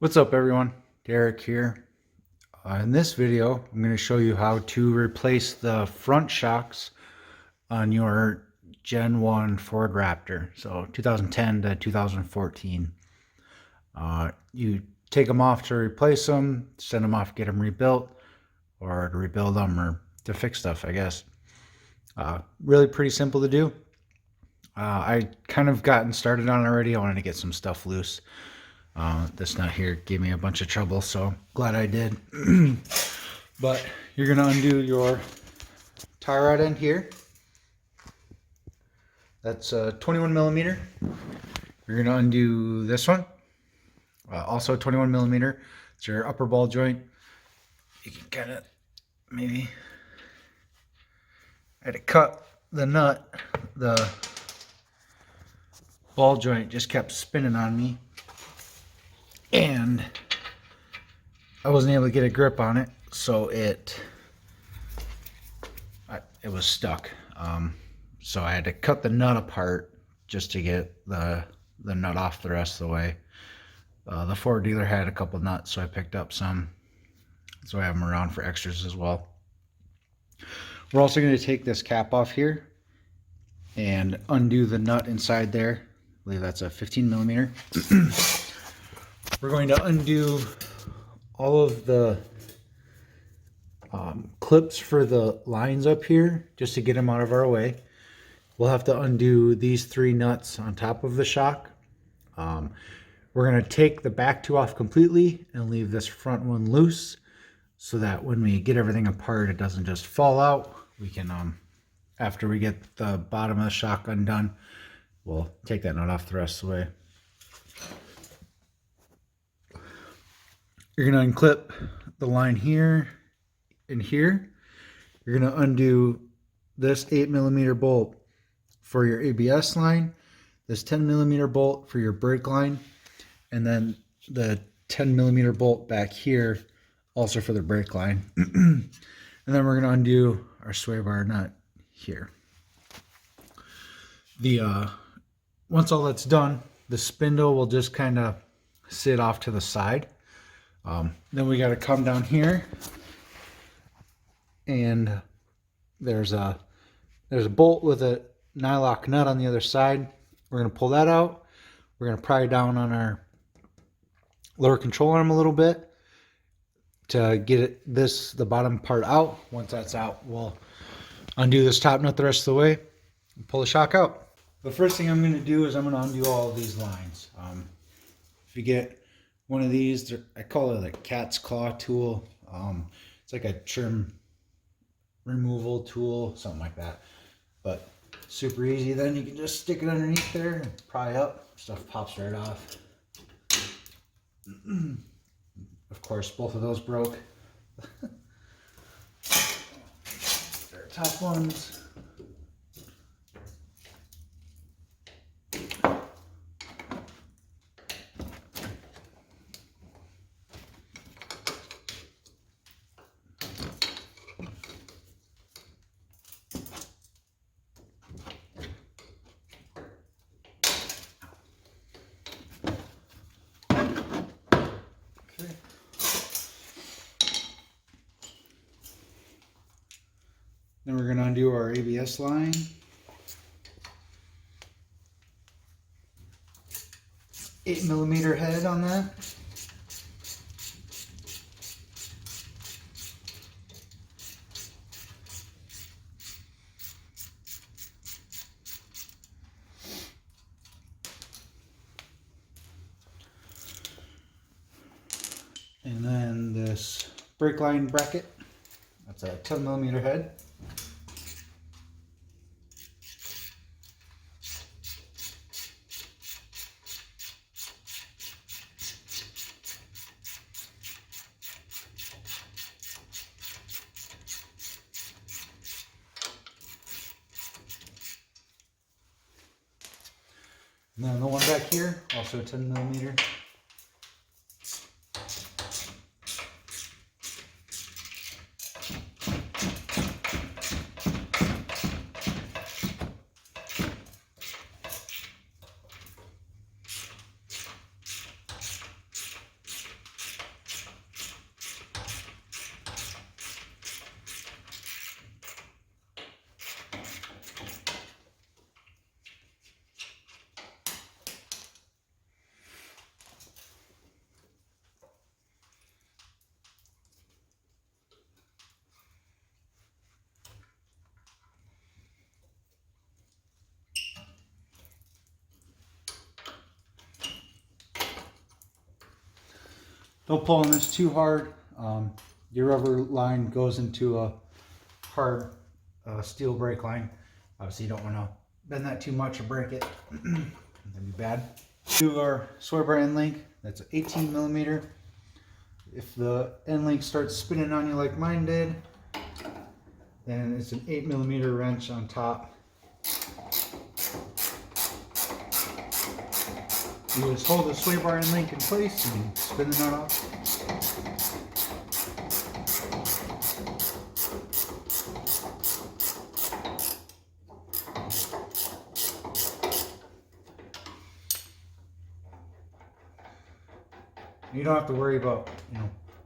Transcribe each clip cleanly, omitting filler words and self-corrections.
What's up everyone, Derek here. In this video I'm going to show you how to replace the front shocks on your Gen 1 Ford Raptor, so 2010 to 2014. You take them off to replace them, send them off, get them rebuilt, or to rebuild them, or to fix stuff, I guess. Really pretty simple to do. I kind of gotten started on it already. I wanted to get some stuff loose. This nut here gave me a bunch of trouble, so glad I did. But you're going to undo your tie rod end here. That's 21 millimeter. You're going to undo this one. Also 21 millimeter. It's your upper ball joint. You can kind of maybe... I had to cut the nut. The ball joint just kept spinning on me, and I wasn't able to get a grip on it, so it was stuck. So I had to cut the nut apart just to get the nut off the rest of the way. The Ford dealer had a couple nuts, so I picked up some, so I have them around for extras as well. We're also going to take this cap off here and undo the nut inside there. I believe that's a 15 millimeter. We're going to undo all of the clips for the lines up here just to get them out of our way. We'll have to undo these 3 nuts on top of the shock. We're going to take the back 2 off completely and leave this front one loose, so that when we get everything apart, it doesn't just fall out. We can, after we get the bottom of the shock undone, we'll take that nut off the rest of the way. You're going to unclip the line here and here. You're going to undo this 8 millimeter bolt for your ABS line, this 10 millimeter bolt for your brake line, and then the 10 millimeter bolt back here also for the brake line. And then we're going to undo our sway bar nut here. Once all that's done, the spindle will just kind of sit off to the side. Then we got to come down here, and there's a bolt with a nylock nut on the other side. We're going to pull that out. We're going to pry down on our lower control arm a little bit to get the bottom part out. Once that's out, we'll undo this top nut the rest of the way and pull the shock out. The first thing I'm going to do is I'm going to undo all of these lines. If you get one of these, I call it a cat's claw tool. It's like a trim removal tool, something like that. But super easy. Then you can just stick it underneath there and pry up. Stuff pops right off. Of course, both of those broke. They're top ones. Then we're going to undo our ABS line. $8 millimeter head on that. And then this brake line bracket. That's a 10 millimeter head. And then the one back here, also 10 millimeter. Don't pull on this too hard. Your rubber line goes into a hard steel brake line. Obviously you don't want to bend that too much or break it. That'd be bad. Do our sway bar end link. That's 18 millimeter. If the end link starts spinning on you like mine did, then it's an 8 millimeter wrench on top. You just hold the sway bar end link in place and spin the nut off. You don't have to worry about,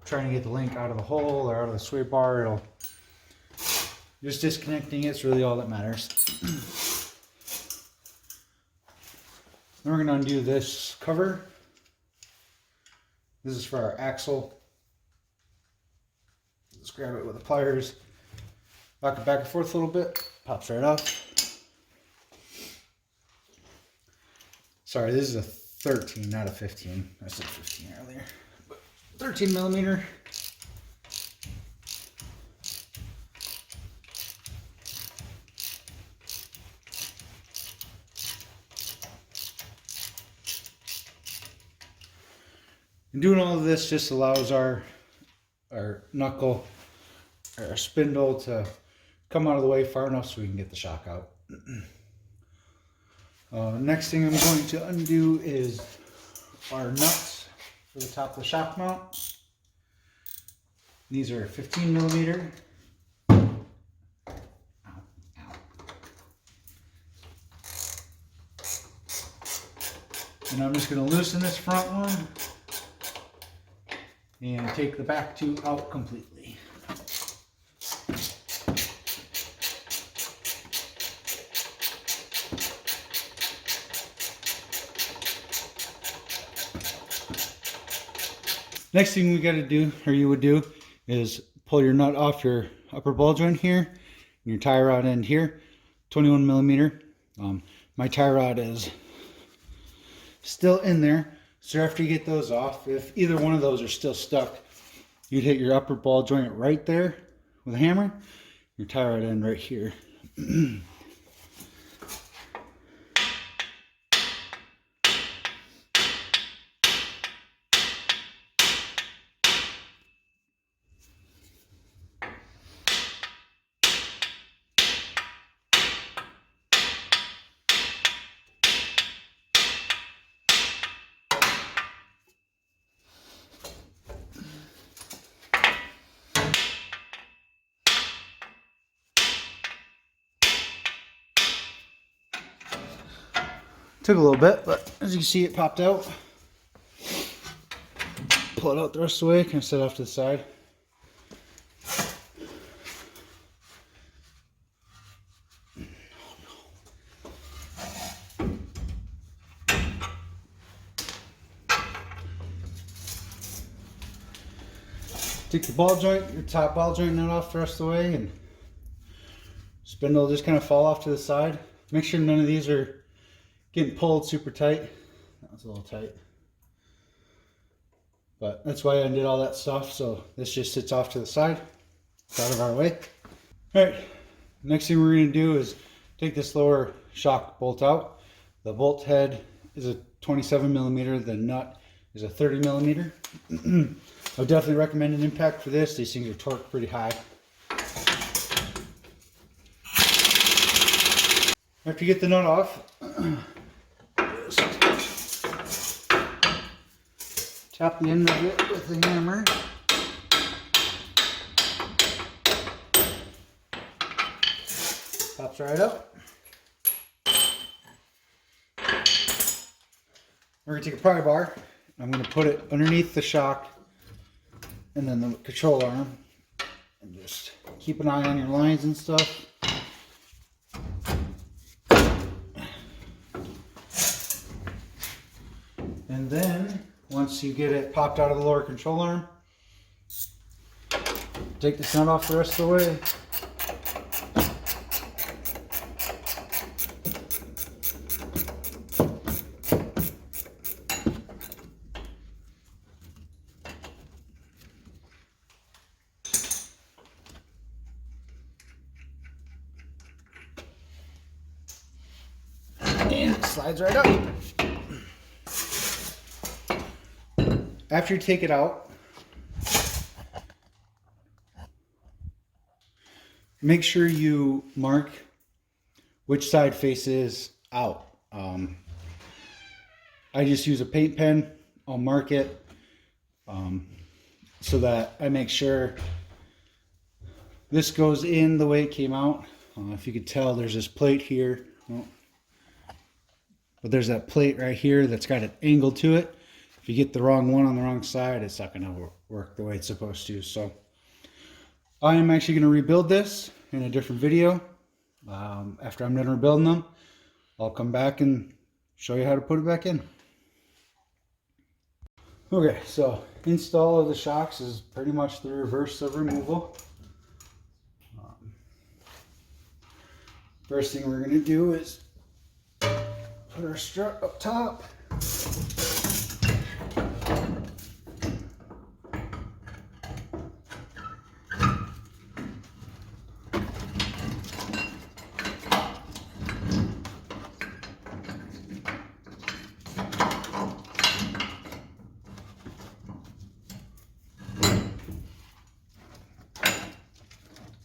trying to get the link out of the hole or out of the sway bar. Just disconnecting it's really all that matters. Then we're going to undo this cover. This is for our axle. Just grab it with the pliers, lock it back and forth a little bit, pops right off. Sorry, this is a 13, not a 15. I said 15 earlier. But 13 millimeter. And doing all of this just allows our knuckle, our spindle to come out of the way far enough so we can get the shock out. Next thing I'm going to undo is our nuts for the top of the shock mount. These are 15 millimeter. Ow, ow. And I'm just going to loosen this front one and take the back two out completely. Next thing we got to do, or you would do, is pull your nut off your upper ball joint here, and your tie rod end here, 21 millimeter. My tie rod is still in there, so after you get those off, if either one of those are still stuck, you'd hit your upper ball joint right there with a hammer, your tie rod end right here. Took a little bit, but as you can see, it popped out. Pull it out the rest of the way, kind of set it off to the side. Take the ball joint, your top ball joint nut off the rest of the way, and spindle just kind of fall off to the side. Make sure none of these are getting pulled super tight. That was a little tight. But that's why I undid all that stuff, so this just sits off to the side. It's out of our way. Alright, next thing we're going to do is take this lower shock bolt out. The bolt head is a 27 millimeter, the nut is a 30 millimeter. I would definitely recommend an impact for this. These things are torqued pretty high. After you get the nut off, tap the end of it with the hammer. Pops right up. We're going to take a pry bar. I'm going to put it underneath the shock and then the control arm. And just keep an eye on your lines and stuff. And then, once you get it popped out of the lower control arm, take this nut off the rest of the way. slides right up. After you take it out, make sure you mark which side faces out. I just use a paint pen. I'll mark it so that I make sure this goes in the way it came out. If you could tell, there's this plate here. Oh. But there's that plate right here that's got an angle to it. If you get the wrong one on the wrong side, it's not going to work the way it's supposed to. So I am actually going to rebuild this in a different video. After I'm done rebuilding them, I'll come back and show you how to put it back in. Okay, so install of the shocks is pretty much the reverse of removal. First thing we're going to do is put our strut up top.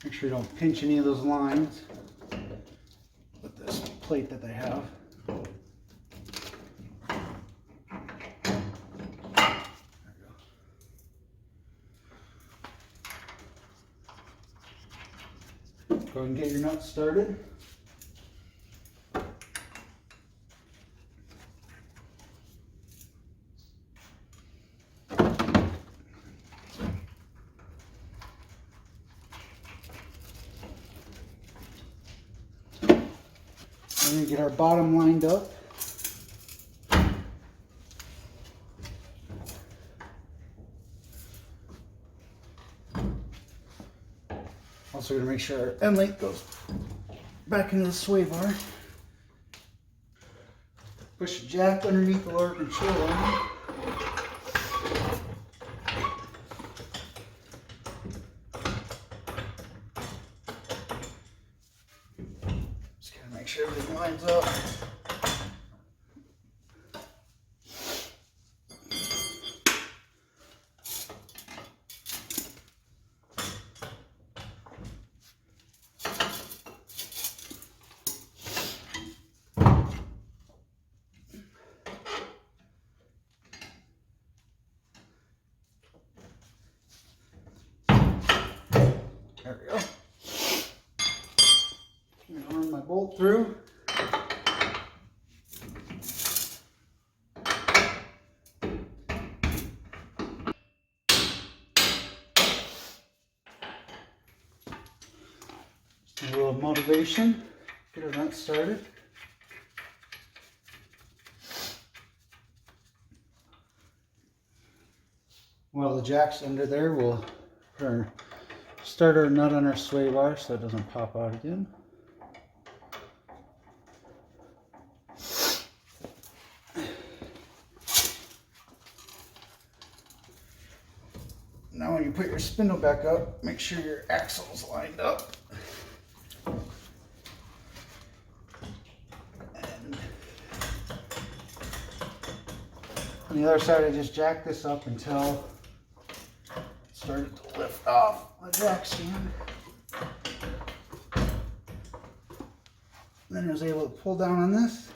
Make sure you don't pinch any of those lines with this plate that they have. Go ahead and get your nuts started. We're going to get our bottom lined up. Also going to make sure our end length goes back into the sway bar. Push the jack underneath the lower control arm. Just gotta make sure everything lines up. There we go. I'm going to run my bolt through. Just a little motivation. Get our nuts started. While the jack's under there, we'll put our starter nut on our sway bar so it doesn't pop out again. Now when you put your spindle back up, make sure your axle's lined up. And on the other side, I just jacked this up until it started to lift off the jack stand. Then I was able to pull down on this.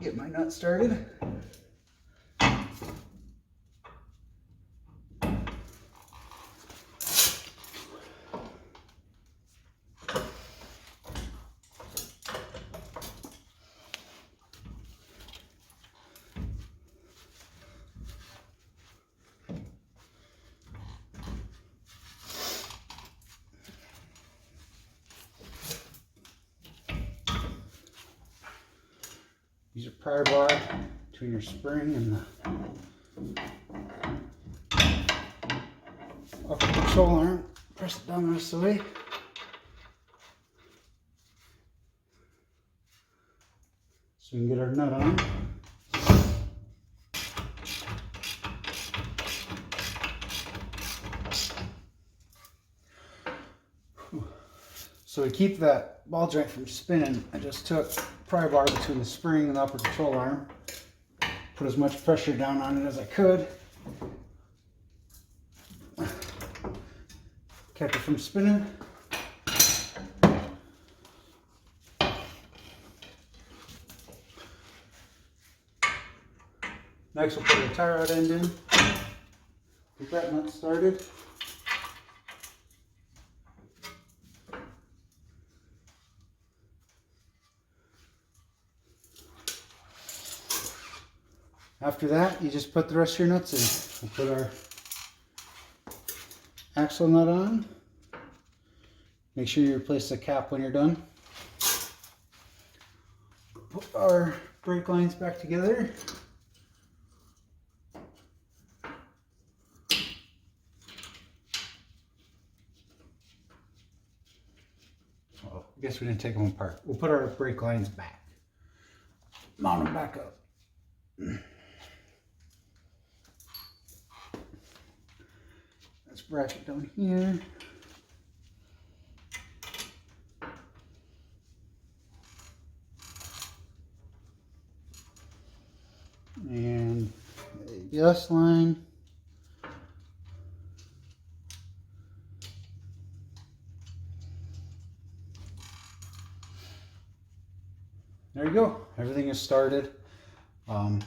Get my nut started. Use a pry bar between your spring and the upper control arm. Press it down this way. So we can get our nut on. So to keep that ball joint from spinning, I just took pry bar between the spring and the upper control arm, put as much pressure down on it as I could, kept it from spinning. Next we'll put the tie rod end in, get that nut started. After that, you just put the rest of your nuts in. We'll put our axle nut on. Make sure you replace the cap when you're done. Put our brake lines back together. Oh, I guess we didn't take them apart. We'll put our brake lines back. Mount them back up. Let's bracket down here. And ABS line. There you go. Everything is started. At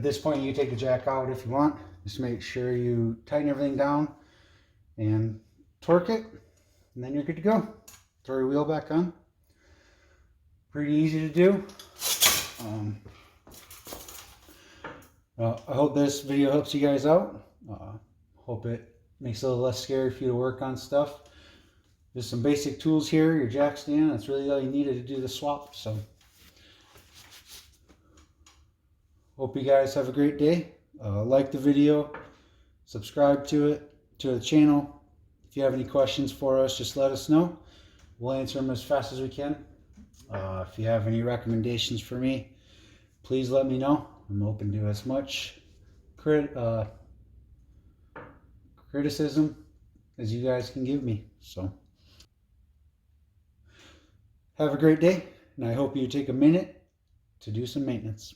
this point, you can take the jack out if you want. Just make sure you tighten everything down and torque it, and then you're good to go. Throw your wheel back on. Pretty easy to do. I hope this video helps you guys out. Hope it makes it a little less scary for you to work on stuff. There's some basic tools here. Your jack stand, that's really all you needed to do the swap. So hope you guys have a great day. Like the video, subscribe to the channel. If you have any questions for us, just let us know. We'll answer them as fast as we can. If you have any recommendations for me, please let me know. I'm open to as much criticism as you guys can give me. So have a great day, and I hope you take a minute to do some maintenance.